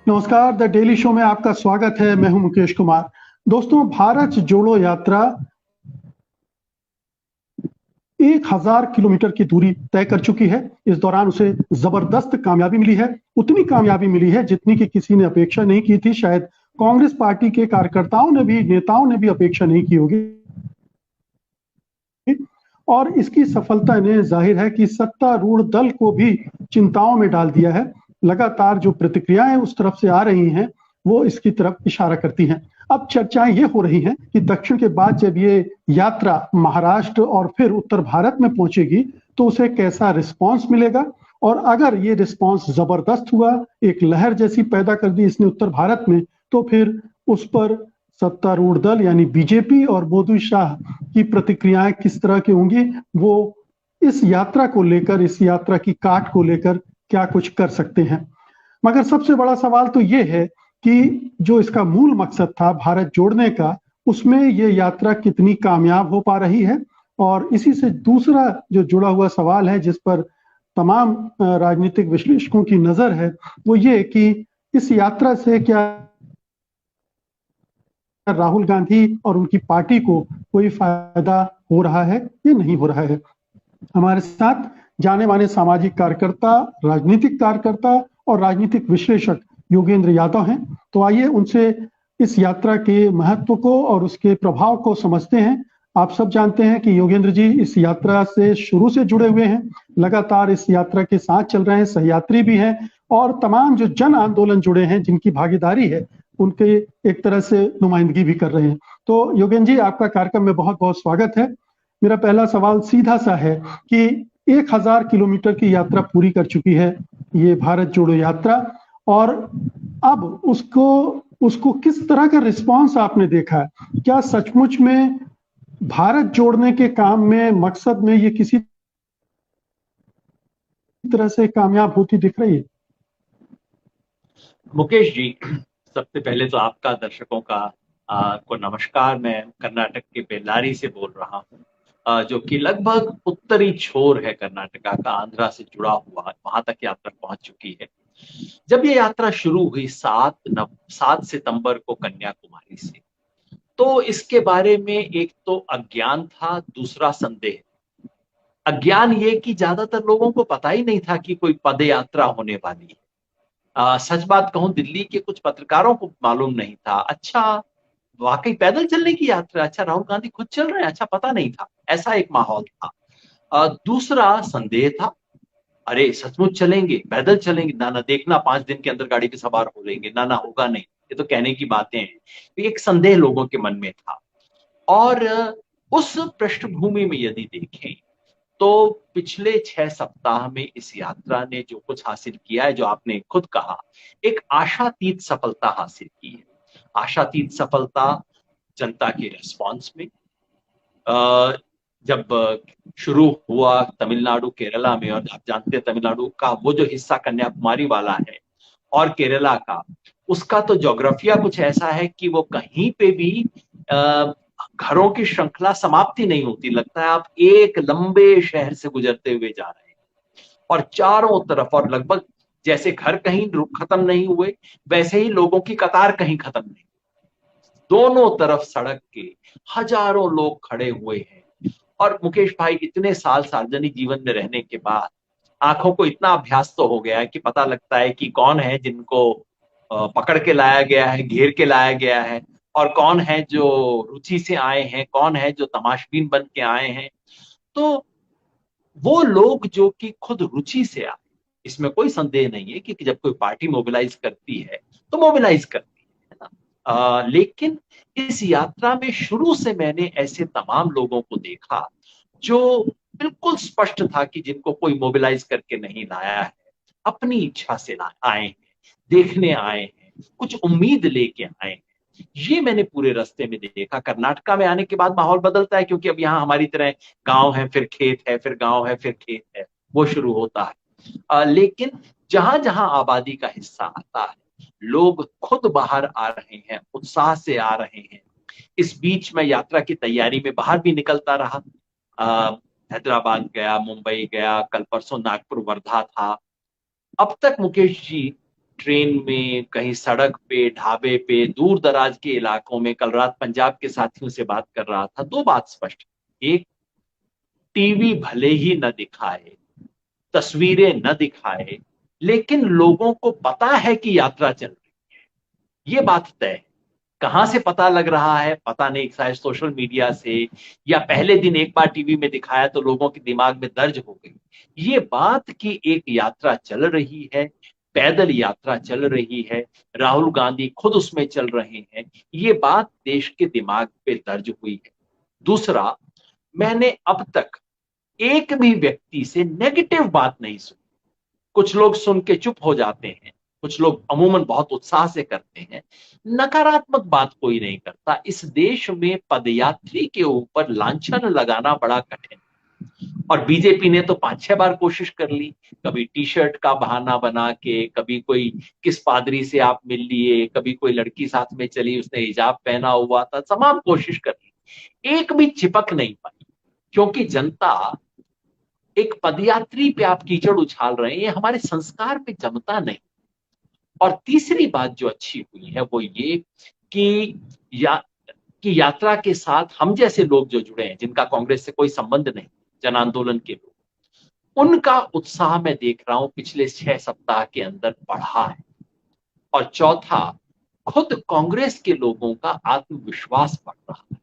नमस्कार, the daily show में आपका स्वागत है। मैं हूं मुकेश कुमार। दोस्तों, भारत जोड़ो यात्रा 1000 किलोमीटर की दूरी तय कर चुकी है। इस दौरान उसे जबरदस्त कामयाबी मिली है। उतनी कामयाबी मिली है जितनी कि किसी ने अपेक्षा नहीं की थी। शायद कांग्रेस पार्टी के कार्यकर्ताओं ने भी, नेताओं ने भी अपेक्षा नहीं की होगी। और इसकी सफलता ने जाहिर है कि सत्तारूढ़ दल को भी चिंताओं में डाल दिया है। लगातार जो प्रतिक्रियाएं उस तरफ से आ रही हैं, वो इसकी तरफ इशारा करती हैं। अब चर्चाएं ये हो रही हैं कि दक्षिण के बाद जब ये यात्रा महाराष्ट्र और फिर उत्तर भारत में पहुंचेगी, तो उसे कैसा रिस्पांस मिलेगा। और अगर ये रिस्पांस जबरदस्त हुआ, एक लहर जैसी पैदा कर दी इसने उत्तर भारत में, तो फिर उस पर सत्तारूढ़ दल यानी बीजेपी और मोदी शाह की प्रतिक्रियाएं किस तरह की होंगी, वो इस यात्रा को लेकर, इस यात्रा की काट को लेकर क्या कुछ कर सकते हैं। मगर सबसे बड़ा सवाल तो ये है कि जो इसका मूल मकसद था भारत जोड़ने का, उसमें ये यात्रा कितनी कामयाब हो पा रही है। और इसी से दूसरा जो जुड़ा हुआ सवाल है, जिस पर तमाम राजनीतिक विश्लेषकों की नजर है, वो ये कि इस यात्रा से क्या राहुल गांधी और उनकी पार्टी को कोई फायदा हो रहा है या नहीं हो रहा है। हमारे साथ जाने माने सामाजिक कार्यकर्ता, राजनीतिक कार्यकर्ता और राजनीतिक विश्लेषक योगेंद्र यादव हैं। तो आइए उनसे इस यात्रा के महत्व को और उसके प्रभाव को समझते हैं। आप सब जानते हैं कि योगेंद्र जी इस यात्रा से शुरू से जुड़े हुए हैं, लगातार इस यात्रा के साथ चल रहे हैं, सहयात्री भी हैं। और तमाम जो जन आंदोलन जुड़े हैं, जिनकी भागीदारी है, उनके एक तरह से नुमाइंदगी भी कर रहे हैं। तो योगेंद्र जी, आपका कार्यक्रम में बहुत बहुत स्वागत है। मेरा पहला सवाल सीधा सा है कि 1000 किलोमीटर की यात्रा पूरी कर चुकी है ये भारत जोड़ो यात्रा, और अब उसको उसको किस तरह का रिस्पांस आपने देखा है? क्या सचमुच में भारत जोड़ने के काम में, मकसद में, ये किसी तरह से कामयाब होती दिख रही है? मुकेश जी, सबसे पहले तो आपका दर्शकों का को नमस्कार। मैं कर्नाटक के बेल्लारी से बोल रहा हूँ, जो कि लगभग उत्तरी छोर है कर्नाटका का, आंध्रा से जुड़ा हुआ, वहां तक यात्रा पहुंच चुकी है। जब ये यात्रा शुरू हुई 7 सितंबर को कन्याकुमारी से, तो इसके बारे में एक तो अज्ञान था, दूसरा संदेह। अज्ञान ये कि ज्यादातर लोगों को पता ही नहीं था कि कोई पद यात्रा होने वाली है। सच बात कहूं, दिल्ली के कुछ पत्रकारों को मालूम नहीं था। अच्छा, वाकई पैदल चलने की यात्रा, अच्छा राहुल गांधी खुद चल रहे हैं, अच्छा पता नहीं था। ऐसा एक माहौल था। दूसरा संदेह था, अरे सचमुच चलेंगे, पैदल चलेंगे ना, ना देखना 5 दिन के अंदर गाड़ी पे सवार हो लेंगे, ना ना होगा नहीं, ये तो कहने की बातें हैं। तो एक संदेह लोगों के मन में था। और उस पृष्ठभूमि में यदि देखें, तो पिछले 6 सप्ताह में इस यात्रा ने जो कुछ हासिल किया है, जो आपने खुद कहा, एक आशातीत सफलता हासिल की है। आशातीत सफलता जनता के रिस्पॉन्स में। जब शुरू हुआ तमिलनाडु केरला में, और आप जानते हैं तमिलनाडु का वो जो हिस्सा कन्याकुमारी वाला है और केरला का, उसका तो ज्योग्राफिया कुछ ऐसा है कि वो कहीं पे भी अ, घरों की श्रृंखला समाप्ति नहीं होती। लगता है आप एक लंबे शहर से गुजरते हुए जा रहे हैं, और चारों तरफ, और लगभग जैसे घर कहीं खत्म नहीं हुए, वैसे ही लोगों की कतार कहीं खत्म नहीं। दोनों तरफ सड़क के हजारों लोग खड़े हुए हैं। और मुकेश भाई, इतने साल सार्वजनिक जीवन में रहने के बाद आंखों को इतना अभ्यास तो हो गया है कि पता लगता है कि कौन है जिनको पकड़ के लाया गया है, घेर के लाया गया है, और कौन है जो रुचि से आए हैं, कौन है जो तमाशबीन बन के आए हैं। तो वो लोग जो कि खुद रुचि से आए, इसमें कोई संदेह नहीं है कि जब कोई पार्टी मोबिलाइज करती है तो मोबिलाइज करती है ना। लेकिन इस यात्रा में शुरू से मैंने ऐसे तमाम लोगों को देखा जो बिल्कुल स्पष्ट था कि जिनको कोई मोबिलाइज करके नहीं लाया है, अपनी इच्छा से आए हैं, देखने आए हैं, कुछ उम्मीद लेके आए हैं। ये मैंने पूरे रास्ते में देखा। कर्नाटका में आने के बाद माहौल बदलता है, क्योंकि अब यहाँ हमारी तरह गांव है फिर खेत है, फिर गांव है फिर खेत है, वो शुरू होता है। लेकिन जहां जहां आबादी का हिस्सा आता है, लोग खुद बाहर आ रहे हैं, उत्साह से आ रहे हैं। इस बीच मैं यात्रा की तैयारी में बाहर भी निकलता रहा। हैदराबाद गया, मुंबई गया, कल परसों नागपुर वर्धा था। अब तक मुकेश जी ट्रेन में, कहीं सड़क पे, ढाबे पे, दूर दराज के इलाकों में, कल रात पंजाब के साथियों से बात कर रहा था, दो बात स्पष्ट। एक, टीवी भले ही न दिखाए, तस्वीरें न दिखाए, लेकिन लोगों को पता है कि यात्रा चल रही है, ये बात तय है। कहां से पता लग रहा है पता नहीं, शायद सोशल मीडिया से, या पहले दिन एक बार टीवी में दिखाया तो लोगों के दिमाग में दर्ज हो गई। ये बात कि एक यात्रा चल रही है, पैदल यात्रा चल रही है, राहुल गांधी खुद उसमें चल रहे हैं, ये बात देश के दिमाग पे दर्ज हुई है। दूसरा, मैंने अब तक एक भी व्यक्ति से नेगेटिव बात नहीं सुनी। कुछ लोग सुन के चुप हो जाते हैं, कुछ लोग अमूमन बहुत उत्साह से करते हैं, नकारात्मक बात कोई नहीं करता। इस देश में पदयात्री के ऊपर लांछन लगाना बड़ा कठिन, और बीजेपी ने तो 5-6 बार कोशिश कर ली, कभी टी शर्ट का बहाना बना के, कभी कोई किस पादरी से आप मिल लिए, कभी कोई लड़की साथ में चली उसने हिजाब पहना हुआ था, तमाम कोशिश कर ली, एक भी चिपक नहीं पाई, क्योंकि जनता, एक पदयात्री पे आप कीचड़ उछाल रहे हैं, ये हमारे संस्कार पे जमता नहीं। और तीसरी बात जो अच्छी हुई है वो ये कि या कि यात्रा के साथ हम जैसे लोग जो जुड़े हैं, जिनका कांग्रेस से कोई संबंध नहीं, जन आंदोलन के लोग, उनका उत्साह मैं देख रहा हूं पिछले 6 सप्ताह के अंदर बढ़ा है। और चौथा, खुद कांग्रेस के लोगों का आत्मविश्वास बढ़ रहा है।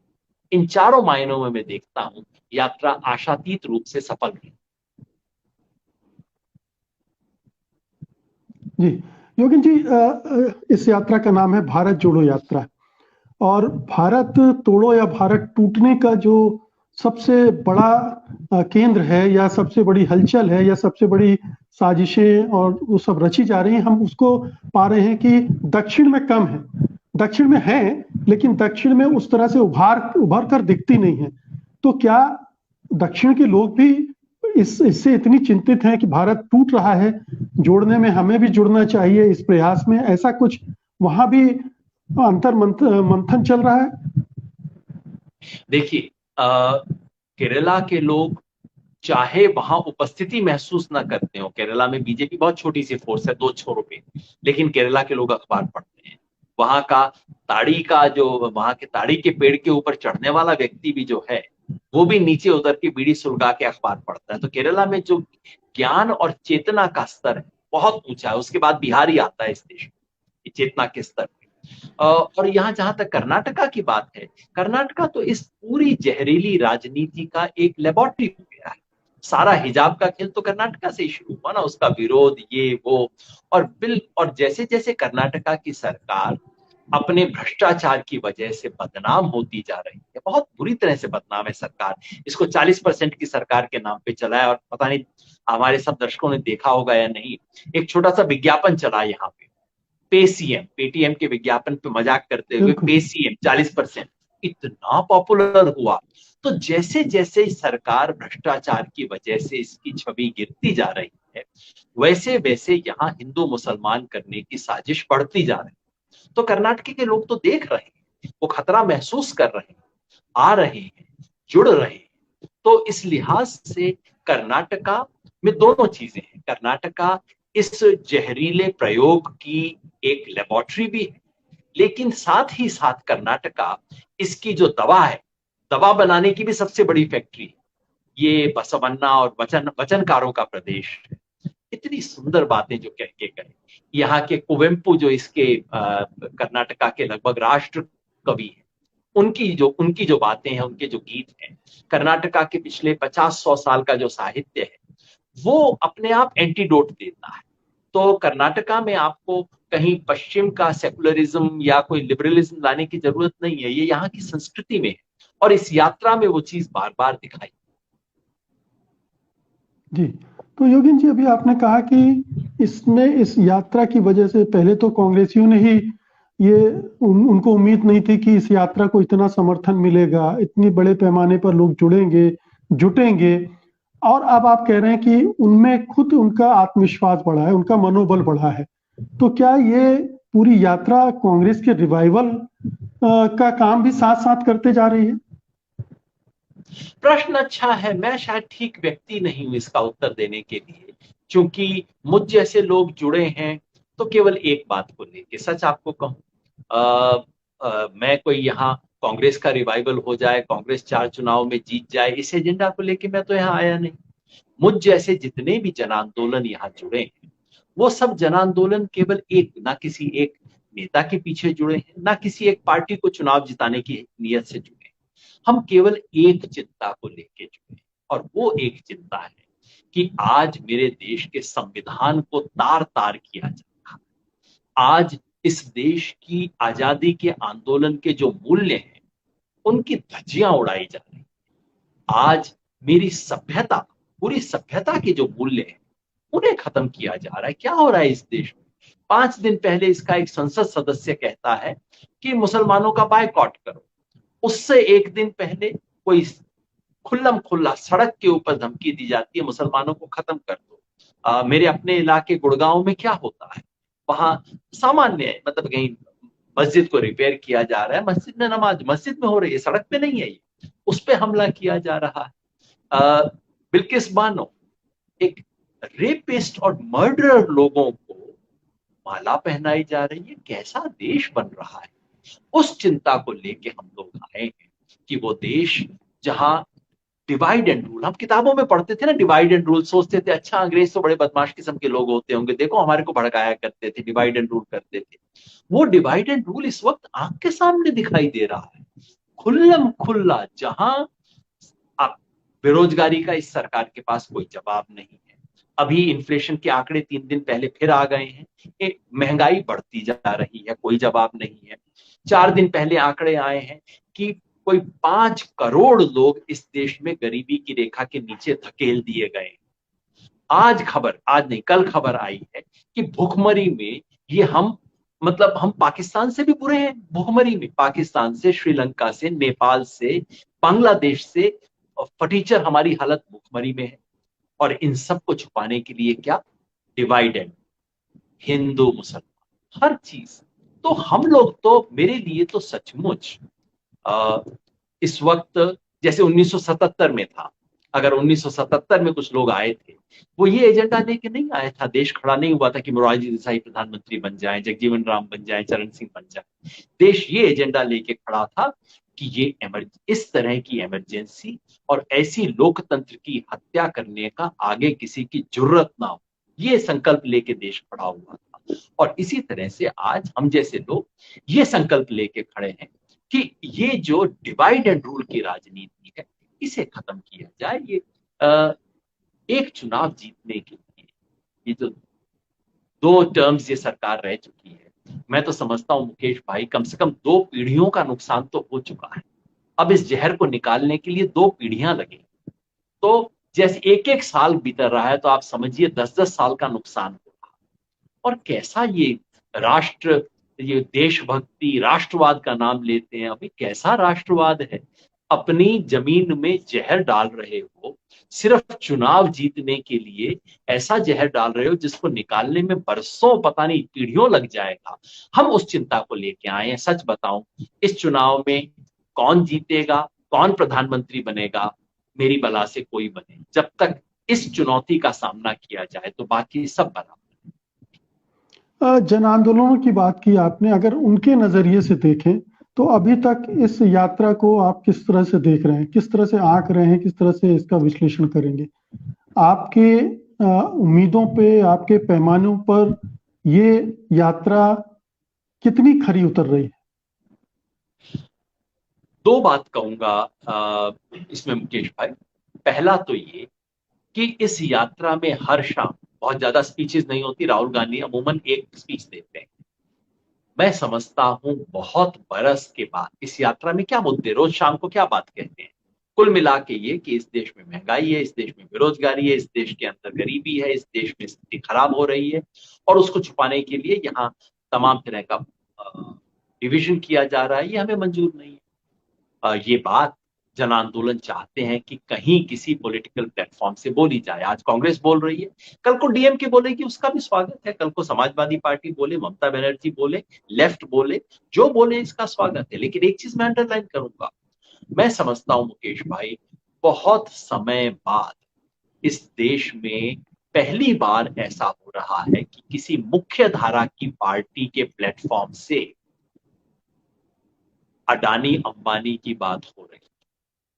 इन चारों मायनों में मैं देखता हूं यात्रा आशातीत रूप से सफल रही। जी योगिन जी, इस यात्रा का नाम है भारत जोड़ो यात्रा। और भारत तोड़ो या भारत टूटने का जो सबसे बड़ा केंद्र है, या सबसे बड़ी हलचल है, या सबसे बड़ी साजिशें और वो सब रची जा रही हैं, हम उसको पा रहे हैं कि दक्षिण में कम है। दक्षिण में है, लेकिन दक्षिण में उस तरह से उभर कर दिखती नहीं है। तो क्या दक्षिण के लोग भी इससे इतनी चिंतित हैं कि भारत टूट रहा है, जोड़ने में हमें भी जुड़ना चाहिए इस प्रयास में, ऐसा कुछ वहां भी मंथन चल रहा है? देखिए, केरला के लोग चाहे वहां उपस्थिति महसूस ना करते हो, केरला में बीजेपी बहुत छोटी सी फोर्स है, 2 छोरों पे, लेकिन केरला के लोग अखबार पढ़ते हैं। वहां का वहां के ताड़ी के पेड़ के ऊपर चढ़ने वाला व्यक्ति भी जो है, वो भी नीचे उतर के बीड़ी सुलगा के अखबार पढ़ता है। तो केरला में जो ज्ञान और चेतना का स्तर है बहुत ऊंचा है। उसके बाद बिहार ही आता है इस देश में चेतना के स्तर पे। और यहाँ जहां तक कर्नाटका की बात है, कर्नाटका तो इस पूरी जहरीली राजनीति का एक लेबोरेटरी हो गया है। सारा हिजाब का खेल तो कर्नाटका से ही शुरू हुआ ना, उसका विरोध, ये वो। और जैसे जैसे कर्नाटका की सरकार अपने भ्रष्टाचार की वजह से बदनाम होती जा रही है, बहुत बुरी तरह से बदनाम है सरकार। इसको 40% की सरकार के नाम पे चला है, और पता नहीं हमारे सब दर्शकों ने देखा होगा या नहीं, एक छोटा सा विज्ञापन चला यहाँ पे, पे सीएम, पेटीएम के विज्ञापन पे मजाक करते हुए पे सीएम 40%, इतना पॉपुलर हुआ। तो जैसे जैसे सरकार भ्रष्टाचार की वजह से इसकी छवि गिरती जा रही है, वैसे वैसे यहाँ हिंदू मुसलमान करने की साजिश बढ़ती जा रही है। तो कर्नाटक के लोग तो देख रहे हैं, वो खतरा महसूस कर रहे हैं, आ रहे हैं, जुड़ रहे हैं। तो इस लिहाज से कर्नाटका में दोनों चीजें हैं। कर्नाटका इस जहरीले प्रयोग की एक लेबोरेटरी भी है, लेकिन साथ ही साथ कर्नाटका इसकी जो दवा है, दवा बनाने की भी सबसे बड़ी फैक्ट्री है। ये बसवन्ना और वचनकारों का प्रदेश है। इतनी सुंदर बातें जो कह के गए यहाँ के कुवेम्पु, जो इसके कर्नाटका के लगभग राष्ट्र कवि हैं, उनकी जो बातें हैं, उनके जो गीत हैं, कर्नाटका के पिछले 50-100 साल का जो साहित्य है, वो अपने आप एंटीडोट देता है। तो कर्नाटका में आपको कहीं पश्चिम का सेकुलरिज्म या कोई लिबरलिज्म लाने की जरूरत नहीं है, ये यहाँ की संस्कृति में है, और इस यात्रा में वो चीज बार बार दिखाई। जी, तो योगिन जी, अभी आपने कहा कि इस यात्रा की वजह से पहले तो कांग्रेसियों ने ही उनको उम्मीद नहीं थी कि इस यात्रा को इतना समर्थन मिलेगा, इतनी बड़े पैमाने पर लोग जुटेंगे। और अब आप कह रहे हैं कि उनमें खुद उनका आत्मविश्वास बढ़ा है, उनका मनोबल बढ़ा है। तो क्या ये पूरी यात्रा कांग्रेस के रिवाइवल का काम भी साथ साथ करते जा रही है? प्रश्न अच्छा है। मैं शायद ठीक व्यक्ति नहीं हूं इसका उत्तर देने के लिए, क्योंकि मुझ जैसे लोग जुड़े हैं तो केवल एक बात को लेके, सच आपको कहूं, मैं कोई यहाँ कांग्रेस का रिवाइवल हो जाए, कांग्रेस 4 चुनाव में जीत जाए, इस एजेंडा को लेके मैं तो यहाँ आया नहीं। मुझ जैसे जितने भी जन आंदोलन यहाँ जुड़े हैं, वो सब जन आंदोलन केवल एक, ना किसी एक नेता के पीछे जुड़े हैं, ना किसी एक पार्टी को चुनाव जिताने की नीयत से जुड़े हैं। हम केवल एक चिंता को लेके जुड़े, और वो एक चिंता है कि आज मेरे देश के संविधान को तार तार किया जा रहा है। आज इस देश की आजादी के आंदोलन के जो मूल्य हैं, उनकी धज्जियां उड़ाई जा रही हैं। आज मेरी सभ्यता, पूरी सभ्यता के जो मूल्य हैं, उन्हें खत्म किया जा रहा है। क्या हो रहा है इस देश में? 5 दिन पहले इसका एक संसद सदस्य कहता है कि मुसलमानों का बायकॉट करो। उससे एक दिन पहले कोई खुल्लम खुल्ला सड़क के ऊपर धमकी दी जाती है, मुसलमानों को खत्म कर दो। मेरे अपने इलाके गुड़गांव में क्या होता है, वहां सामान्य है, मतलब कहीं मस्जिद को रिपेयर किया जा रहा है, मस्जिद में नमाज मस्जिद में हो रही है, सड़क पे नहीं है, ये उस पे हमला किया जा रहा है। बिल्किस बानो, एक रेपिस्ट और मर्डरर लोगों को माला पहनाई जा रही है। कैसा देश बन रहा है? उस चिंता को लेके हम लोग आए हैं कि वो देश जहां डिवाइड एंड रूल, हम किताबों में पढ़ते थे ना, डिवाइड एंड रूल, सोचते थे अच्छा अंग्रेज तो बड़े बदमाश किस्म के लोग होते होंगे, देखो हमारे को भड़काया करते थे, डिवाइड एंड रूल करते थे। वो डिवाइड एंड रूल इस वक्त आंख के सामने दिखाई दे रहा है, खुल्लम खुल्ला। जहां आप, बेरोजगारी का इस सरकार के पास कोई जवाब नहीं है। अभी इन्फ्लेशन के आंकड़े 3 दिन पहले फिर आ गए हैं, महंगाई बढ़ती जा रही है, कोई जवाब नहीं है। 4 दिन पहले आंकड़े आए हैं कि कोई 5 करोड़ लोग इस देश में गरीबी की रेखा के नीचे धकेल दिए गए। आज खबर, आज नहीं कल खबर आई है कि भुखमरी में ये हम, मतलब हम पाकिस्तान से भी बुरे हैं भुखमरी में। पाकिस्तान से, श्रीलंका से, नेपाल से, बांग्लादेश से फटीचर हमारी हालत भुखमरी में है। और इन सब को छुपाने के लिए क्या? डिवाइडेड, हिंदू मुसलमान, हर चीज। तो हम लोग तो, मेरे लिए तो सचमुच इस वक्त जैसे 1977 में था, अगर 1977 में कुछ लोग आए थे, वो ये एजेंडा लेके नहीं आया था, देश खड़ा नहीं हुआ था कि मोरारजी देसाई प्रधानमंत्री बन जाएं, जगजीवन राम बन जाएं, चरण सिंह बन जाएं। देश ये एजेंडा लेके खड़ा था कि ये इस तरह की इमरजेंसी और ऐसी लोकतंत्र की हत्या करने का आगे किसी की जुर्रत ना हो, ये संकल्प लेके देश खड़ा हुआ था। और इसी तरह से आज हम जैसे लोग ये संकल्प लेके खड़े हैं कि ये जो डिवाइड एंड रूल की राजनीति है, इसे खत्म किया जाए। ये एक चुनाव जीतने के लिए ये जो 2 टर्म्स ये सरकार रह चुकी है, मैं तो समझता हूं मुकेश भाई, कम से कम 2 पीढ़ियों का नुकसान तो हो चुका है। अब इस जहर को निकालने के लिए 2 पीढ़ियां लगेंगी। तो जैसे एक एक साल बीत रहा है, तो आप समझिए 10-10 साल का नुकसान हो रहा है। और कैसा ये राष्ट्र, ये देशभक्ति, राष्ट्रवाद का नाम लेते हैं, अभी कैसा राष्ट्रवाद है? अपनी जमीन में जहर डाल रहे हो, सिर्फ चुनाव जीतने के लिए ऐसा जहर डाल रहे हो जिसको निकालने में बरसों, पता नहीं पीढ़ियों लग जाएगा। हम उस चिंता को लेके आए हैं। सच बताऊं, इस चुनाव में कौन जीतेगा, कौन प्रधानमंत्री बनेगा, मेरी बला से कोई बने, जब तक इस चुनौती का सामना किया जाए तो बाकी सब बराबर। जन आंदोलनों की बात की आपने, अगर उनके नजरिए से देखें तो अभी तक इस यात्रा को आप किस तरह से देख रहे हैं, किस तरह से आंक रहे हैं, किस तरह से इसका विश्लेषण करेंगे? आपके उम्मीदों पे, आपके पैमानों पर ये यात्रा कितनी खरी उतर रही है? 2 बात कहूंगा इसमें मुकेश भाई। पहला तो ये कि इस यात्रा में हर शाम, बहुत ज्यादा स्पीचेस नहीं होती, राहुल गांधी अमूमन एक स्पीच देते हैं। मैं समझता हूं बहुत बरस के बाद इस यात्रा में क्या मुद्दे, रोज शाम को क्या बात कहते हैं, कुल मिला के ये कि इस देश में महंगाई है, इस देश में बेरोजगारी है, इस देश के अंदर गरीबी है, इस देश में स्थिति खराब हो रही है, और उसको छुपाने के लिए यहाँ तमाम तरह का डिविजन किया जा रहा है। ये हमें मंजूर नहीं है। ये बात जन आंदोलन चाहते हैं कि कहीं किसी पॉलिटिकल प्लेटफॉर्म से बोली जाए। आज कांग्रेस बोल रही है, कल को डीएमके बोलेगी, उसका भी स्वागत है। कल को समाजवादी पार्टी बोले, ममता बनर्जी बोले, लेफ्ट बोले, जो बोले इसका स्वागत है। लेकिन एक चीज मैं अंडरलाइन करूंगा, मैं समझता हूं मुकेश भाई, बहुत समय बाद इस देश में पहली बार ऐसा हो रहा है कि किसी मुख्य धारा की पार्टी के प्लेटफॉर्म से अडानी अंबानी की बात हो रही है,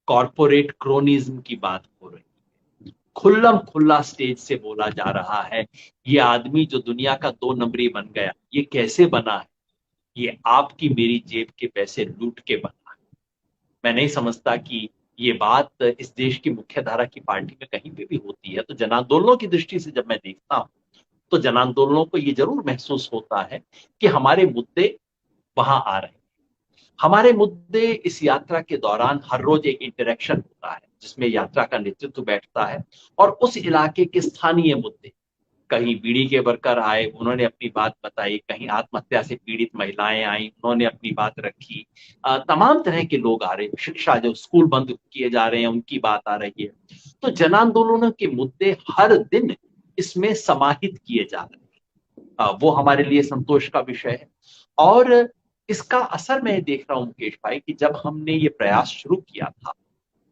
कॉरपोरेट क्रोनिज्म की बात हो रही है, खुल्लम खुल्ला स्टेज से बोला जा रहा है ये आदमी जो दुनिया का 2 नंबरी बन गया, ये कैसे बना है, ये आपकी मेरी जेब के पैसे लूट के बना है। मैं नहीं समझता कि ये बात इस देश की मुख्यधारा की पार्टी में कहीं पे भी होती है। तो जन आंदोलनों की दृष्टि से जब मैं देखता हूं तो जन आंदोलनों को ये जरूर महसूस होता है कि हमारे मुद्दे वहां आ रहे हैं। हमारे मुद्दे इस यात्रा के दौरान हर रोज एक इंटरेक्शन होता है जिसमें यात्रा का नेतृत्व बैठता है और उस इलाके के स्थानीय मुद्दे, कहीं बीड़ी के वर्कर आए, उन्होंने अपनी बात बताई, कहीं आत्महत्या से पीड़ित महिलाएं आई, उन्होंने अपनी बात रखी, तमाम तरह के लोग आ रहे हैं, शिक्षा जो स्कूल बंद किए जा रहे हैं उनकी बात आ रही है। तो जन आंदोलनों के मुद्दे हर दिन इसमें समाहित किए जा रहे हैं, वो हमारे लिए संतोष का विषय है। और इसका असर मैं देख रहा हूं मुकेश भाई कि जब हमने ये प्रयास शुरू किया था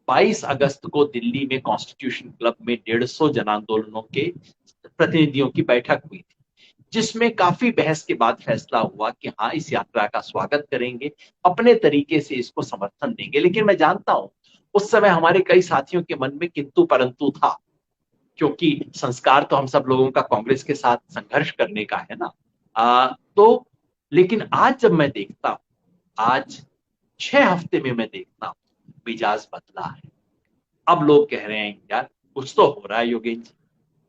22 अगस्त को दिल्ली में कॉन्स्टिट्यूशन क्लब में 150 जन आंदोलनों के प्रतिनिधियों की बैठक हुई थी, जिसमें काफी बहस के बाद फैसला हुआ कि हाँ इस यात्रा का स्वागत करेंगे, अपने तरीके से इसको समर्थन देंगे। लेकिन मैं जानता हूं उस समय हमारे कई साथियों के मन में किंतु परंतु था, क्योंकि संस्कार तो हम सब लोगों का कांग्रेस के साथ संघर्ष करने का है ना। तो लेकिन आज जब मैं देखता हूं, आज 6 हफ्ते में मैं देखता हूं मिजाज बदला है। अब लोग कह रहे हैं यार कुछ तो हो रहा है योगेश जी,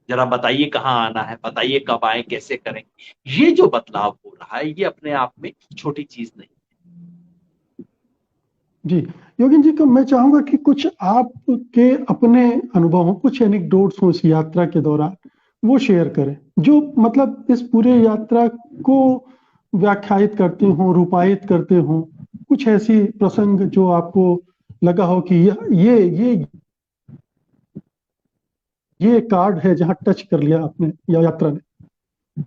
जरा बताइए कहाँ आना है, बताइए कब आए, कैसे करें। ये जो बदलाव हो रहा है ये अपने आप में छोटी चीज नहीं। जी योगेन जी, को मैं चाहूंगा कि कुछ आपके अपने अनुभव हो, कुछ एनेक्डोट्स हो इस यात्रा के दौरान, वो शेयर करें जो मतलब इस पूरे यात्रा को व्याख्यायित करते हो, रूपायित करते हो। कुछ ऐसी प्रसंग जो आपको लगा हो कि ये कार्ड है जहां टच कर लिया आपने या यात्रा ने।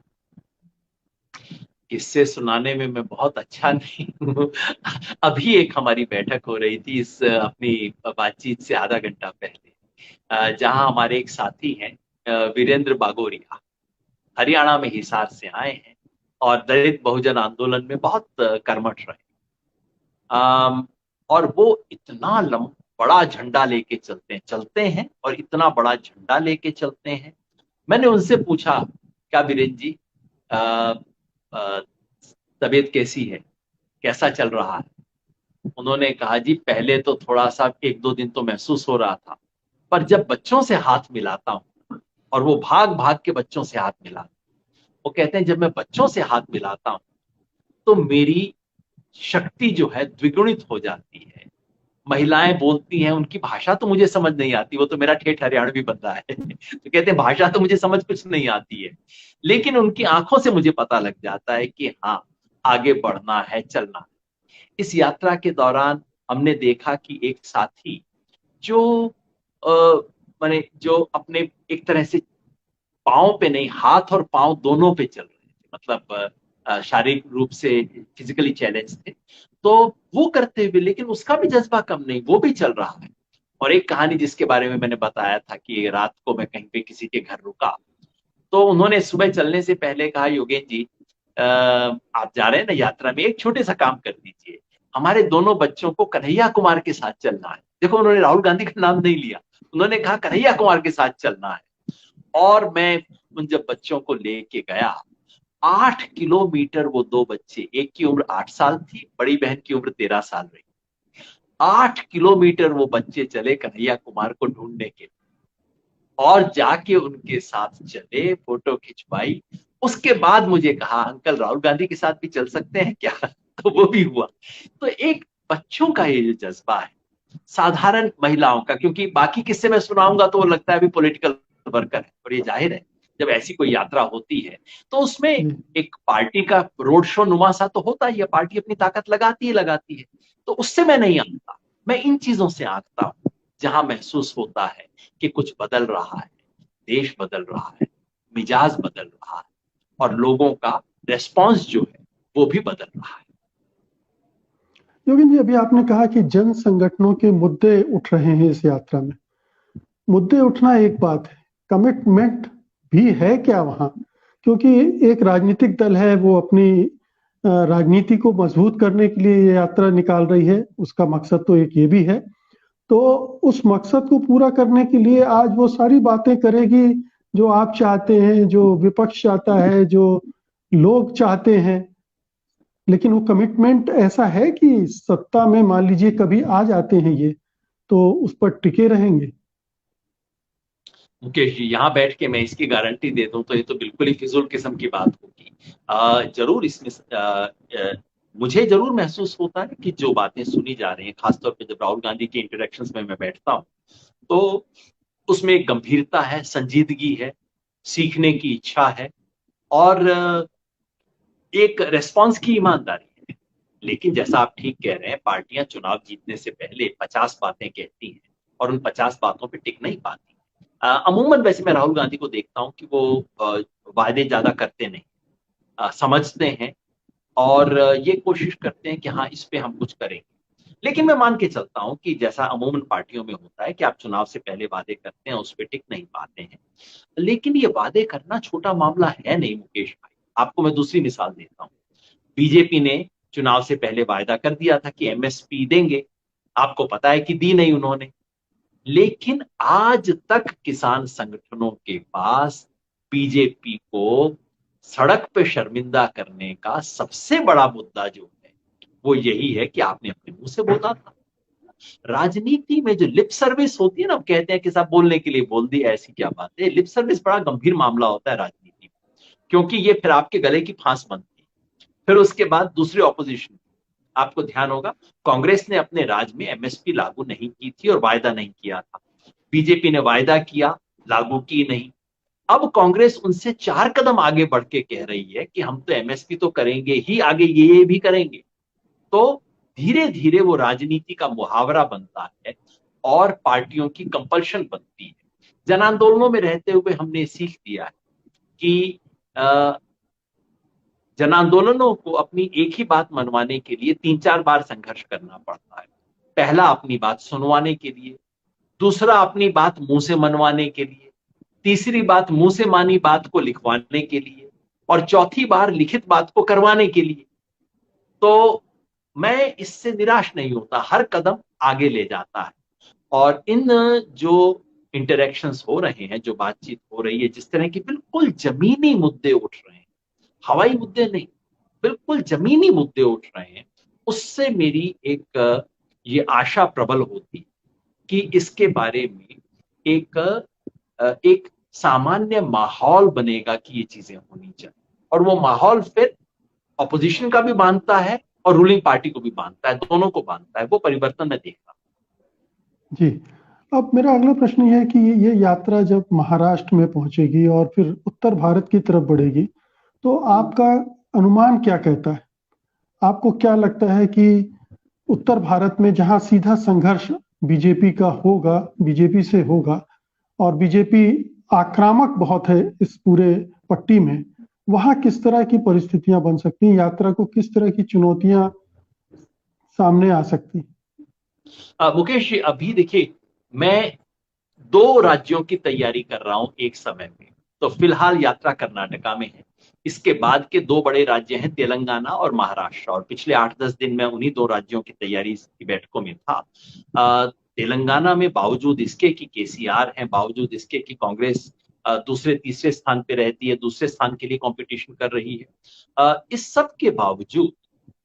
किस्से सुनाने में मैं बहुत अच्छा नहीं हूँ। अभी एक हमारी बैठक हो रही थी इस अपनी बातचीत से आधा घंटा पहले, जहां हमारे एक साथी हैं वीरेंद्र बागोरिया, हरियाणा में हिसार से आए हैं और दलित बहुजन आंदोलन में बहुत कर्मठ रहे। और वो इतना बड़ा झंडा लेके चलते हैं और इतना बड़ा झंडा लेके चलते हैं। मैंने उनसे पूछा क्या वीरेंद्र जी तबीयत कैसी है, कैसा चल रहा है। उन्होंने कहा जी पहले तो थोड़ा सा 1-2 दिन तो महसूस हो रहा था, पर जब बच्चों से हाथ मिलाता हूँ, और वो भाग भाग के बच्चों से हाथ मिलाते, वो कहते हैं जब मैं बच्चों से हाथ मिलाता हूँ तो मेरी शक्ति जो है द्विगुणित हो जाती है। महिलाएं बोलती हैं, उनकी भाषा तो मुझे समझ नहीं आती, वो तो मेरा ठेठ हरियाणवी बंदा है तो कहते हैं भाषा तो मुझे समझ कुछ नहीं आती है, लेकिन उनकी आंखों से मुझे पता लग जाता है कि हाँ आगे बढ़ना है, चलना है। इस यात्रा के दौरान हमने देखा कि एक साथी जो माने जो अपने एक तरह से पाँव पे नहीं, हाथ और पाँव दोनों पे चल रहे थे, मतलब शारीरिक रूप से फिजिकली चैलेंज थे, तो वो करते हुए, लेकिन उसका भी जज्बा कम नहीं, वो भी चल रहा है। और एक कहानी जिसके बारे में मैंने बताया था कि रात को मैं कहीं पे किसी के घर रुका, तो उन्होंने सुबह चलने से पहले कहा योगेश जी आप जा रहे हैं ना यात्रा में, एक छोटे सा काम कर दीजिए, हमारे दोनों बच्चों को कन्हैया कुमार के साथ चलना है। देखो उन्होंने राहुल गांधी का नाम नहीं लिया, उन्होंने कहा कन्हैया कुमार के साथ चलना है। और मैं उन जब बच्चों को लेके गया, 8 किलोमीटर वो दो बच्चे, एक की उम्र 8 साल थी, बड़ी बहन की उम्र 13 साल रही, 8 किलोमीटर वो बच्चे चले कन्हैया कुमार को ढूंढने के, और जाके उनके साथ चले, फोटो खिंचवाई। उसके बाद मुझे कहा अंकल राहुल गांधी के साथ भी चल सकते हैं क्या तो वो भी हुआ। तो एक बच्चों का ये जो जज्बा है, साधारण महिलाओं का, क्योंकि बाकी किस्से मैं सुनाऊंगा तो वो लगता है अभी पॉलिटिकल वर्कर है, और ये जाहिर है जब ऐसी कोई यात्रा होती है तो उसमें एक पार्टी का रोड शो नुमा सा तो होता ही है, पार्टी अपनी ताकत लगाती है। तो उससे मैं नहीं आंकता, मैं इन चीजों से आंकता हूं जहां महसूस होता है कि कुछ बदल रहा है, देश बदल रहा है, मिजाज बदल रहा है, और लोगों का रेस्पॉन्स जो है वो भी बदल रहा है। योगेन जी, अभी आपने कहा कि जन संगठनों के मुद्दे उठ रहे हैं इस यात्रा में। मुद्दे उठना एक बात है, कमिटमेंट भी है क्या वहाँ? क्योंकि एक राजनीतिक दल है, वो अपनी राजनीति को मजबूत करने के लिए ये यात्रा निकाल रही है, उसका मकसद तो एक ये भी है। तो उस मकसद को पूरा करने के लिए आज वो सारी बातें करेगी जो आप चाहते हैं, जो विपक्ष चाहता है, जो लोग चाहते हैं। लेकिन वो कमिटमेंट ऐसा है कि सत्ता में मान लीजिए कभी आ जाते हैं ये, तो उस पर टिके रहेंगे? मुकेश जी, यहाँ बैठ के मैं इसकी गारंटी दे दूं तो ये तो बिल्कुल ही फिजूल किस्म की बात होगी। जरूर इसमें मुझे जरूर महसूस होता है कि जो बातें सुनी जा रही हैं, खासतौर पे जब राहुल गांधी के इंटरेक्शंस में मैं बैठता हूँ, तो उसमें एक गंभीरता है, संजीदगी है, सीखने की इच्छा है, और एक रेस्पॉन्स की ईमानदारी है। लेकिन जैसा आप ठीक कह रहे हैं, पार्टियां चुनाव जीतने से पहले 50 बातें कहती हैं और उन 50 बातों पे टिक नहीं पाती। अमूमन वैसे मैं राहुल गांधी को देखता हूं कि वो वायदे ज्यादा करते नहीं, समझते हैं, और ये कोशिश करते हैं कि हाँ, इस पे हम कुछ करेंगे। लेकिन मैं मान के चलता हूं कि जैसा अमूमन पार्टियों में होता है कि आप चुनाव से पहले वादे करते हैं, उस पे टिक नहीं पाते हैं। लेकिन ये वादे करना छोटा मामला है नहीं मुकेश भाई। आपको मैं दूसरी मिसाल देता हूँ। बीजेपी ने चुनाव से पहले वायदा कर दिया था कि एमएसपी देंगे। आपको पता है कि दी नहीं उन्होंने। लेकिन आज तक किसान संगठनों के पास बीजेपी को सड़क पे शर्मिंदा करने का सबसे बड़ा मुद्दा जो है, वो यही है कि आपने अपने मुंह से बोला था। राजनीति में जो लिप सर्विस होती है ना, कहते हैं कि साहब बोलने के लिए बोल दी, ऐसी क्या बात है। लिप सर्विस बड़ा गंभीर मामला होता है राजनीति में, क्योंकि ये फिर आपके गले की फांस बनती है। फिर उसके बाद दूसरी ऑपोजिशन, आपको ध्यान होगा, कांग्रेस ने अपने राज में एमएसपी लागू नहीं की थी और वायदा नहीं किया था। बीजेपी ने वायदा किया, लागू की नहीं। अब कांग्रेस उनसे 4 कदम आगे बढ़ के कह रही है कि हम तो एमएसपी तो करेंगे ही, आगे ये भी करेंगे। तो धीरे धीरे वो राजनीति का मुहावरा बनता है और पार्टियों की कंपल्शन बनती है। जन आंदोलनों में रहते हुए हमने सीख लिया है कि जन आंदोलनों को अपनी एक ही बात मनवाने के लिए 3-4 बार संघर्ष करना पड़ता है। पहला अपनी बात सुनवाने के लिए, दूसरा अपनी बात मुंह से मनवाने के लिए, तीसरी बात मुंह से मानी बात को लिखवाने के लिए, और चौथी बार लिखित बात को करवाने के लिए। तो मैं इससे निराश नहीं होता, हर कदम आगे ले जाता है। और इन जो इंटरेक्शंस हो रहे हैं, जो बातचीत हो रही है, जिस तरह की बिल्कुल जमीनी मुद्दे उठ रहे हैं, हवाई मुद्दे नहीं, बिल्कुल जमीनी मुद्दे उठ रहे हैं, उससे मेरी एक ये आशा प्रबल होती कि इसके बारे में एक सामान्य माहौल बनेगा कि ये चीजें होनी चाहिए। और वो माहौल फिर ऑपोजिशन का भी बांधता है और रूलिंग पार्टी को भी बांधता है, दोनों को बांधता है। वो परिवर्तन मैं देख रहा हूं। जी। अब मेरा अगला प्रश्न ये है कि ये यात्रा जब महाराष्ट्र में पहुंचेगी और फिर उत्तर भारत की तरफ बढ़ेगी, तो आपका अनुमान क्या कहता है? आपको क्या लगता है कि उत्तर भारत में जहां सीधा संघर्ष बीजेपी का होगा, बीजेपी से होगा, और बीजेपी आक्रामक बहुत है इस पूरे पट्टी में, वहां किस तरह की परिस्थितियां बन सकती हैं? यात्रा को किस तरह की चुनौतियां सामने आ सकती हैं? मुकेश जी, अभी देखिए, मैं 2 राज्यों की तैयारी कर रहा हूं एक समय में। तो फिलहाल यात्रा कर्नाटका में है। इसके बाद के 2 बड़े राज्य हैं तेलंगाना और महाराष्ट्र, और पिछले 8-10 दिन में उन्हीं 2 राज्यों की तैयारी की बैठकों में था। तेलंगाना में बावजूद इसके कि केसीआर हैं, बावजूद इसके कि कांग्रेस दूसरे तीसरे स्थान पे रहती है, दूसरे स्थान के लिए कंपटीशन कर रही है, इस सब के बावजूद,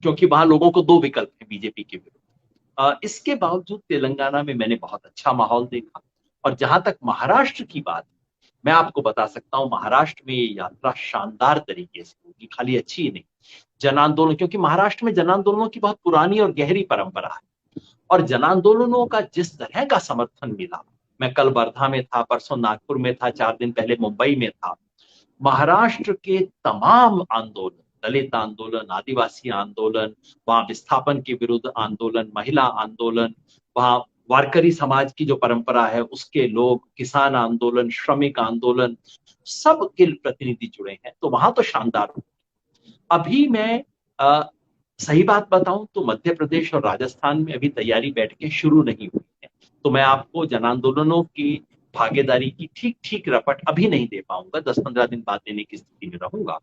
क्योंकि वहां लोगों को 2 विकल्प हैं बीजेपी के विरुद्ध, इसके बावजूद तेलंगाना में मैंने बहुत अच्छा माहौल देखा। और जहां तक महाराष्ट्र की बात, मैं आपको बता सकता हूं, महाराष्ट्र में ये यात्रा शानदार तरीके से होगी। खाली अच्छी ही नहीं, जन आंदोलन, क्योंकि महाराष्ट्र में जन आंदोलनों की बहुत पुरानी और गहरी परंपरा है, और जन आंदोलनों का जिस तरह का समर्थन मिला, मैं कल वर्धा में था, परसों नागपुर में था, 4 दिन पहले मुंबई में था। महाराष्ट्र के तमाम आंदोलन, दलित आंदोलन, आदिवासी आंदोलन, वहां विस्थापन के विरुद्ध आंदोलन, महिला आंदोलन, वहां वारकरी समाज की जो परंपरा है उसके लोग, किसान आंदोलन, श्रमिक आंदोलन, सब के प्रतिनिधि जुड़े हैं। तो वहां तो शानदार। अभी मैं सही बात बताऊं तो मध्य प्रदेश और राजस्थान में अभी तैयारी बैठकें शुरू नहीं हुई है। तो मैं आपको जन आंदोलनों की भागीदारी की ठीक ठीक रपट अभी नहीं दे पाऊंगा, 10-15 दिन बाद देने की स्थिति में रहूंगा।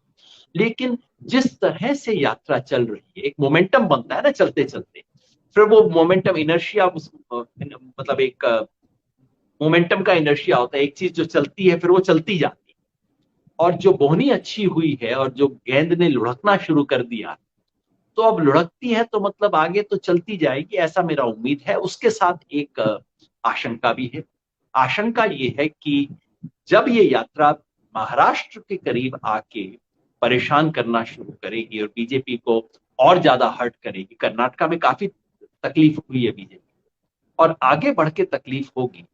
लेकिन जिस तरह से यात्रा चल रही है, एक मोमेंटम बनता है ना चलते चलते, फिर वो मोमेंटम इनर्शिया, मतलब एक मोमेंटम का इनर्शिया होता है, एक चीज जो चलती है फिर वो चलती जाती है। और जो बोहनी अच्छी हुई है और जो गेंद ने लुढ़कना शुरू कर दिया, तो अब लुढ़कती है तो मतलब आगे तो चलती जाएगी, ऐसा मेरा उम्मीद है। उसके साथ एक आशंका भी है। आशंका ये है कि जब ये यात्रा महाराष्ट्र के करीब आके परेशान करना शुरू करेगी और बीजेपी को और ज्यादा हर्ट करेगी, कर्नाटका में काफी तकलीफ हुई है बीजेपी, और आगे बढ़ के तकलीफ होगी,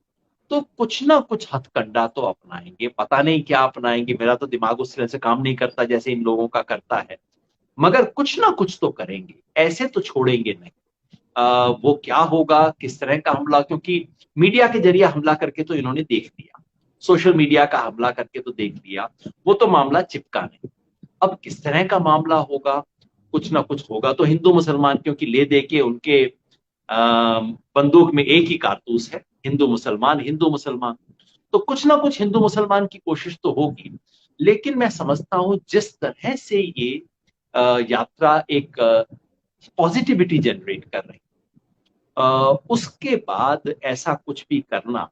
तो कुछ ना कुछ हथकंडा तो अपनाएंगे। पता नहीं क्या अपनाएंगे, मेरा तो दिमाग उस तरह से काम नहीं करता जैसे इन लोगों का करता है, मगर कुछ ना कुछ तो करेंगे, ऐसे तो छोड़ेंगे नहीं। वो क्या होगा, किस तरह का हमला, क्योंकि मीडिया के जरिए हमला करके तो इन्होंने देख लिया, सोशल मीडिया का हमला करके तो देख लिया, वो तो मामला चिपका नहीं। अब किस तरह का मामला होगा, कुछ ना कुछ होगा। तो हिंदू मुसलमान, क्योंकि ले दे के उनके बंदूक में एक ही कारतूस है, हिंदू मुसलमान हिंदू मुसलमान, तो कुछ ना कुछ हिंदू मुसलमान की कोशिश तो होगी। लेकिन मैं समझता हूं जिस तरह से ये यात्रा एक पॉजिटिविटी जनरेट कर रही, उसके बाद ऐसा कुछ भी करना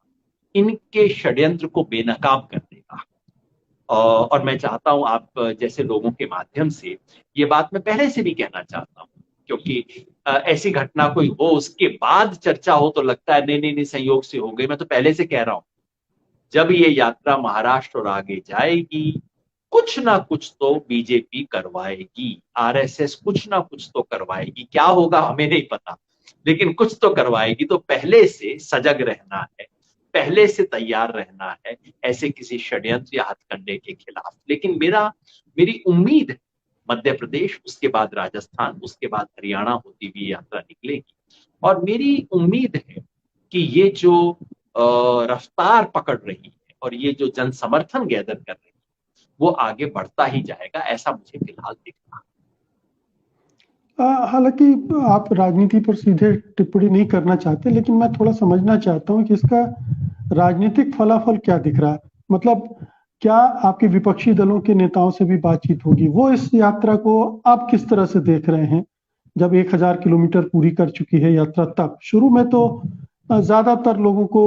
इनके षड्यंत्र को बेनकाब कर देगा। और मैं चाहता हूं आप जैसे लोगों के माध्यम से ये बात मैं पहले से भी कहना चाहता हूं, क्योंकि ऐसी घटना कोई हो उसके बाद चर्चा हो तो लगता है नहीं नहीं नहीं संयोग से हो गई। मैं तो पहले से कह रहा हूं, जब ये यात्रा महाराष्ट्र और आगे जाएगी, कुछ ना कुछ तो बीजेपी करवाएगी, आरएसएस कुछ ना कुछ तो करवाएगी। क्या होगा हमें नहीं पता, लेकिन कुछ तो करवाएगी। तो पहले से सजग रहना है, पहले से तैयार रहना है ऐसे किसी षड्यंत्र या हथकंडे के खिलाफ। लेकिन मेरी उम्मीद है मध्य प्रदेश, उसके बाद राजस्थान, उसके बाद हरियाणा होती हुई यात्रा निकलेगी। और मेरी उम्मीद है कि ये जो रफ्तार पकड़ रही है और ये जो जन समर्थन गैदर कर रही है, वो आगे बढ़ता ही जाएगा, ऐसा मुझे फिलहाल दिख रहा हालांकि आप राजनीति पर सीधे टिप्पणी नहीं करना चाहते, लेकिन मैं थोड़ा समझना चाहता हूं कि इसका राजनीतिक फलाफल क्या दिख रहा है। मतलब क्या आपके विपक्षी दलों के नेताओं से भी बातचीत होगी? वो इस यात्रा को आप किस तरह से देख रहे हैं? जब 1000 किलोमीटर पूरी कर चुकी है यात्रा, तब शुरू में तो ज्यादातर लोगों को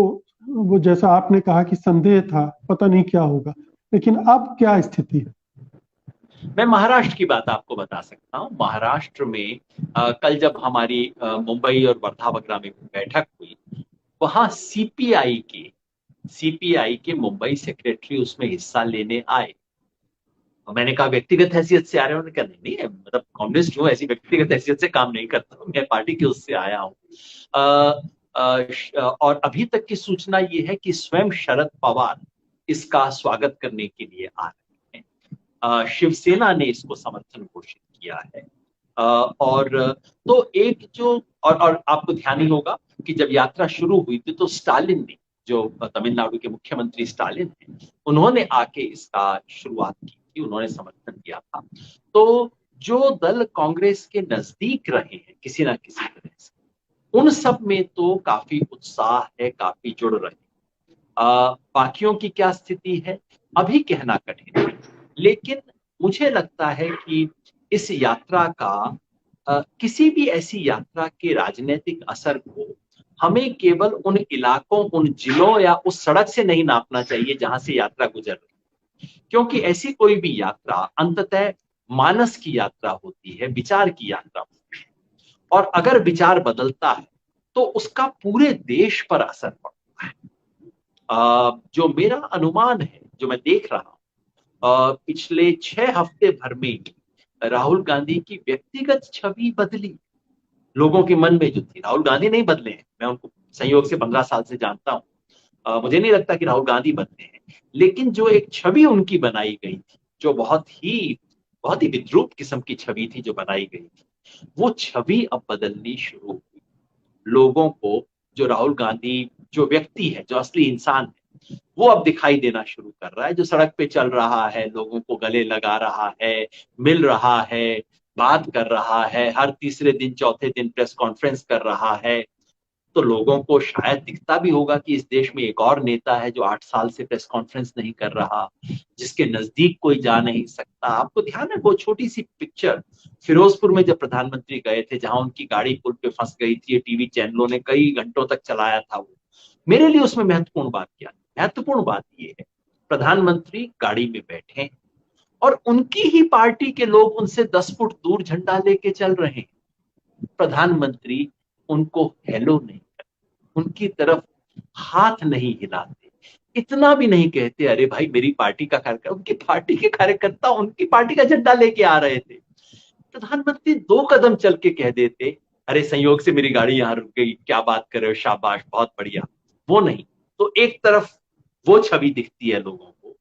वो जैसा आपने कहा कि संदेह था, पता नहीं क्या होगा, लेकिन अब क्या स्थिति है? है। मैं महाराष्ट्र की बात आपको बता सकता हूँ। महाराष्ट्र में कल जब हमारी मुंबई और वर्धा वगैरह में बैठक हुई, वहां सीपीआई के मुंबई सेक्रेटरी उसमें हिस्सा लेने आए। और मैंने कहा व्यक्तिगत हैसियत से आ रहे हैं? उन्होंने कहा नहीं नहीं, मतलब कम्युनिस्ट हूँ, ऐसी व्यक्तिगत हैसियत से काम नहीं करता हूँ, मैं पार्टी के उससे आया हूँ। और अभी तक की सूचना ये है कि स्वयं शरद पवार इसका स्वागत करने के लिए आ रहे हैं। शिवसेना ने इसको समर्थन घोषित किया है। और तो एक जो और आपको ध्यान ही होगा कि जब यात्रा शुरू हुई थी तो स्टालिन ने, जो तमिलनाडु के मुख्यमंत्री स्टालिन हैं, उन्होंने आके इसका शुरुआत की थी, उन्होंने समर्थन किया था। तो जो दल कांग्रेस के नजदीक रहे हैं किसी ना किसी तरह से, उन सब में तो काफी उत्साह है, काफी जुड़ रहे हैं। बाकियों की क्या स्थिति है अभी कहना कठिन है, लेकिन मुझे लगता है कि इस यात्रा का किसी भी ऐसी यात्रा के राजनीतिक असर को हमें केवल उन इलाकों, उन जिलों या उस सड़क से नहीं नापना चाहिए जहां से यात्रा गुजर रही है। क्योंकि ऐसी कोई भी यात्रा अंततः मानस की यात्रा होती है, विचार की यात्रा होती है। और अगर विचार बदलता है तो उसका पूरे देश पर असर पड़ता है। जो मेरा अनुमान है, जो मैं देख रहा हूं, पिछले 6 हफ्ते भर में राहुल गांधी की व्यक्तिगत छवि बदली। लोगों के मन में जो थी, राहुल गांधी नहीं बदले हैं, मैं उनको संयोग से 15 साल से जानता हूं, मुझे नहीं लगता कि राहुल गांधी बदले हैं, लेकिन जो एक छवि उनकी बनाई गई थी, जो बहुत ही विद्रूप किस्म की छवि थी जो बनाई गई थी, वो छवि अब बदलनी शुरू हुई। लोगों को जो राहुल गांधी जो व्यक्ति है, जो असली इंसान है, वो अब दिखाई देना शुरू कर रहा है। जो सड़क पे चल रहा है, लोगों को गले लगा रहा है, मिल रहा है, बात कर रहा है, हर तीसरे दिन चौथे दिन प्रेस कॉन्फ्रेंस कर रहा है, तो लोगों को शायद दिखता भी होगा कि इस देश में एक और नेता है जो 8 साल से प्रेस कॉन्फ्रेंस नहीं कर रहा, जिसके नजदीक कोई जा नहीं सकता। आपको ध्यान है वो छोटी सी पिक्चर फिरोजपुर में जब प्रधानमंत्री गए थे, जहां उनकी गाड़ी पुल पे फंस गई थी, टीवी चैनलों ने कई घंटों तक चलाया था वो। मेरे लिए उसमें महत्वपूर्ण बात क्या है? महत्वपूर्ण बात ये है, प्रधानमंत्री गाड़ी में बैठे और उनकी ही पार्टी के लोग उनसे 10 फुट दूर झंडा लेके चल रहे हैं। प्रधानमंत्री उनको हेलो नहीं करते, उनकी तरफ हाथ नहीं हिलाते, इतना भी नहीं कहते अरे भाई मेरी पार्टी का कार्यकर्ता। उनकी पार्टी के कार्यकर्ता उनकी पार्टी का झंडा लेके आ रहे थे, प्रधानमंत्री 2 कदम चल के कह देते अरे संयोग से मेरी गाड़ी यहां रुक गई, क्या बात कर रहे हो, शाबाश, बहुत बढ़िया। वो नहीं। तो एक तरफ वो छवि दिखती है लोगों को,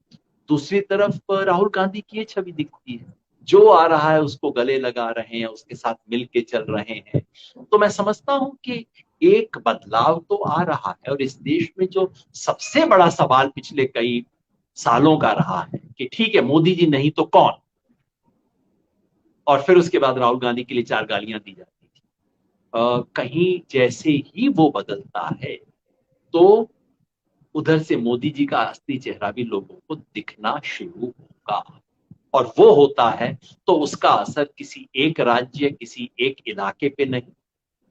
दूसरी तरफ राहुल गांधी की ये छवि दिखती है, जो आ रहा है उसको गले लगा रहे हैं, उसके साथ मिल के चल रहे हैं। तो मैं समझता हूं कि एक बदलाव तो आ रहा है। और इस देश में जो सबसे बड़ा सवाल पिछले कई सालों का रहा है कि ठीक है मोदी जी नहीं तो कौन, और फिर उसके बाद राहुल गांधी के लिए 4 गालियां दी जाती थी। कहीं जैसे ही वो बदलता है तो उधर से मोदी जी का असली चेहरा भी लोगों को दिखना शुरू होगा, और वो होता है तो उसका असर किसी एक राज्य, किसी एक इलाके पे नहीं,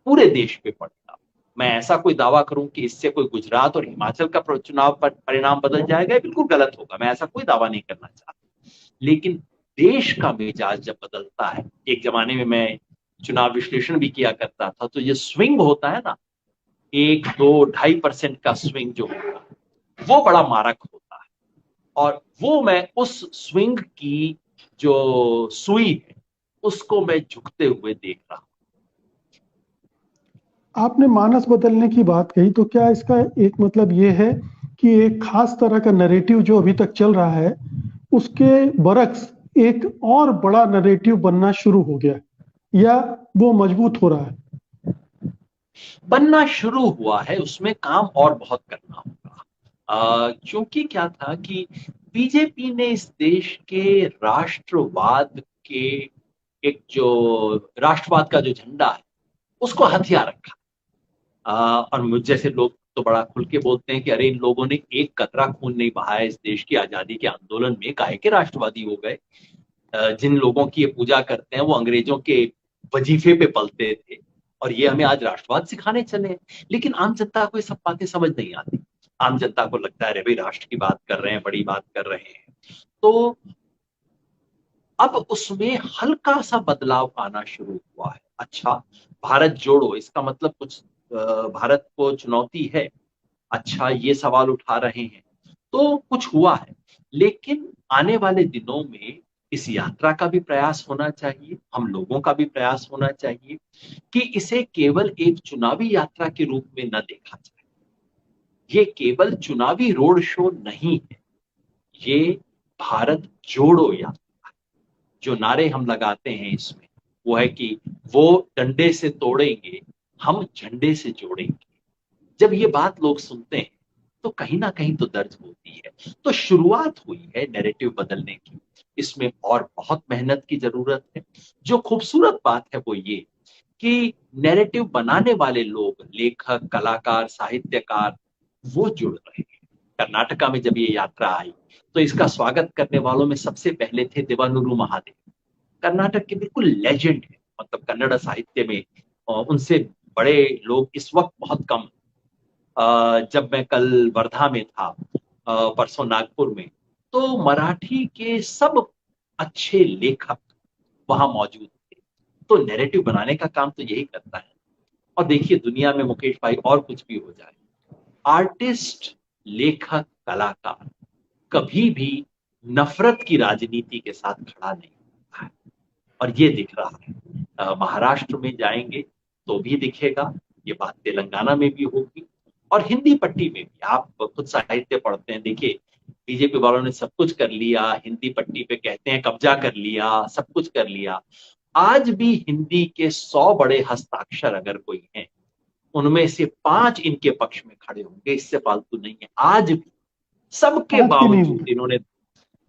पूरे देश पे पड़ता। मैं ऐसा कोई दावा करूं कि इससे कोई गुजरात और हिमाचल का चुनाव पर परिणाम बदल जाएगा, ये बिल्कुल गलत होगा, मैं ऐसा कोई दावा नहीं करना चाहता। लेकिन देश का मिजाज जब बदलता है, एक जमाने में मैं चुनाव विश्लेषण भी किया करता था, तो ये स्विंग होता है ना, 1, 2, 2.5% का स्विंग जो होता है वो बड़ा मारक होता है। और वो मैं उस स्विंग की जो सुई है उसको मैं झुकते हुए देख रहा हूं। आपने मानस बदलने की बात कही, तो क्या इसका एक मतलब ये है कि एक खास तरह का नैरेटिव जो अभी तक चल रहा है उसके बरक्स एक और बड़ा नैरेटिव बनना शुरू हो गया, या वो मजबूत हो रहा है? बनना शुरू हुआ है, उसमें काम और बहुत करना होगा। क्योंकि क्या था कि बीजेपी ने इस देश के राष्ट्रवाद के एक जो राष्ट्रवाद का जो झंडा है उसको हथिया रखा। और मुझ जैसे लोग तो बड़ा खुल के बोलते हैं कि अरे इन लोगों ने एक कतरा खून नहीं बहाया इस देश की आजादी के आंदोलन में, काहे के राष्ट्रवादी हो गए। जिन लोगों की ये पूजा करते हैं वो अंग्रेजों के वजीफे पे पलते थे, और ये हमें आज राष्ट्रवाद सिखाने चले हैं। लेकिन आम जनता को ये सब बातें समझ नहीं आती। आम जनता को लगता है अरे भाई राष्ट्र की बात कर रहे हैं, बड़ी बात कर रहे हैं। तो अब उसमें हल्का सा बदलाव आना शुरू हुआ है। अच्छा, भारत जोड़ो, इसका मतलब कुछ भारत को चुनौती है, अच्छा ये सवाल उठा रहे हैं, तो कुछ हुआ है। लेकिन आने वाले दिनों में इस यात्रा का भी प्रयास होना चाहिए, हम लोगों का भी प्रयास होना चाहिए कि इसे केवल एक चुनावी यात्रा के रूप में न देखा जाए। ये केवल चुनावी रोड शो नहीं है, ये भारत जोड़ो यात्रा। जो नारे हम लगाते हैं इसमें वो है कि वो डंडे से तोड़ेंगे, हम झंडे से जोड़ेंगे। जब ये बात लोग सुनते हैं तो कहीं ना कहीं तो दर्द होती है। तो शुरुआत हुई है नैरेटिव बदलने की, इसमें और बहुत मेहनत की जरूरत है। जो खूबसूरत बात है वो ये कि नैरेटिव बनाने वाले लोग, लेखक, कलाकार, साहित्यकार, वो जुड़ रहे हैं। कर्नाटका में जब ये यात्रा आई तो इसका स्वागत करने वालों में सबसे पहले थे देवानुरु महादेव। कर्नाटक के बिल्कुल लेजेंड है, मतलब कन्नड़ साहित्य में उनसे बड़े लोग इस वक्त बहुत कम। जब मैं कल वर्धा में था, परसों नागपुर में, तो मराठी के सब अच्छे लेखक वहां मौजूद थे। तो नैरेटिव बनाने का काम तो यही करता है। और देखिए दुनिया में मुकेश भाई और कुछ भी हो जाए, आर्टिस्ट, लेखक, कलाकार कभी भी नफरत की राजनीति के साथ खड़ा नहीं होता है, और ये दिख रहा है। महाराष्ट्र में जाएंगे तो भी दिखेगा, ये बात तेलंगाना में भी होगी, और हिंदी पट्टी में भी। आप खुद साहित्य पढ़ते हैं, देखिए बीजेपी वालों ने सब कुछ कर लिया, हिंदी पट्टी पे कहते हैं कब्जा कर लिया, सब कुछ कर लिया। आज भी हिंदी के 100 बड़े हस्ताक्षर अगर कोई हैं, उनमें से 5 इनके पक्ष में खड़े होंगे, इससे फालतू नहीं है। आज भी सबके आज भी नहीं बावजूद होंगे। इन्होंने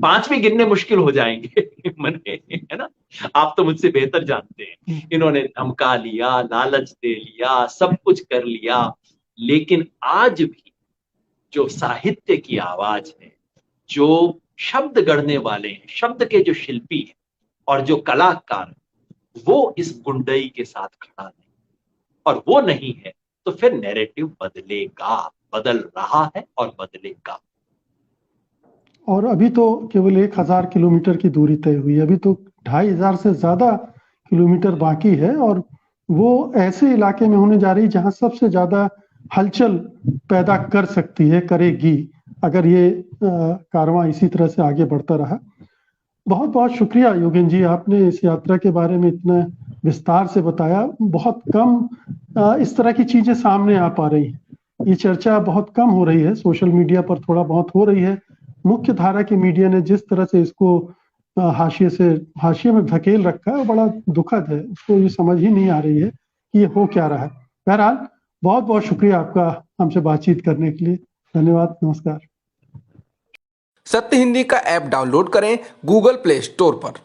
5 भी गिनने मुश्किल हो जाएंगे मैंने, है ना। आप तो मुझसे बेहतर जानते हैं। इन्होंने धमका लिया, लालच दे लिया, सब कुछ कर लिया, लेकिन आज भी जो साहित्य की आवाज है, जो शब्द गढ़ने वाले हैं, शब्द के जो शिल्पी हैं और जो कलाकार, वो इस गुंडई के साथ खड़ा नहीं, और वो नहीं है तो फिर नैरेटिव बदलेगा, बदल रहा है और बदलेगा। और अभी तो केवल 1000 किलोमीटर की दूरी तय हुई है, अभी तो 2500 से ज्यादा किलोमीटर बाकी है, और वो ऐसे इलाके में होने जा रही जहां सबसे ज्यादा हलचल पैदा कर सकती है, करेगी, अगर ये कारवां इसी तरह से आगे बढ़ता रहा। बहुत बहुत शुक्रिया योगेन जी, आपने इस यात्रा के बारे में इतना विस्तार से बताया। बहुत कम इस तरह की चीजें सामने आ पा रही हैं, ये चर्चा बहुत कम हो रही है, सोशल मीडिया पर थोड़ा बहुत हो रही है। मुख्य धारा की मीडिया ने जिस तरह से इसको हाशिए में धकेल रखा है, वो बड़ा दुखद है। उसको ये समझ ही नहीं आ रही है कि ये हो क्या रहा है। बहरहाल बहुत बहुत शुक्रिया आपका हमसे बातचीत करने के लिए। धन्यवाद, नमस्कार। सत्य हिंदी का ऐप डाउनलोड करें गूगल प्ले स्टोर पर।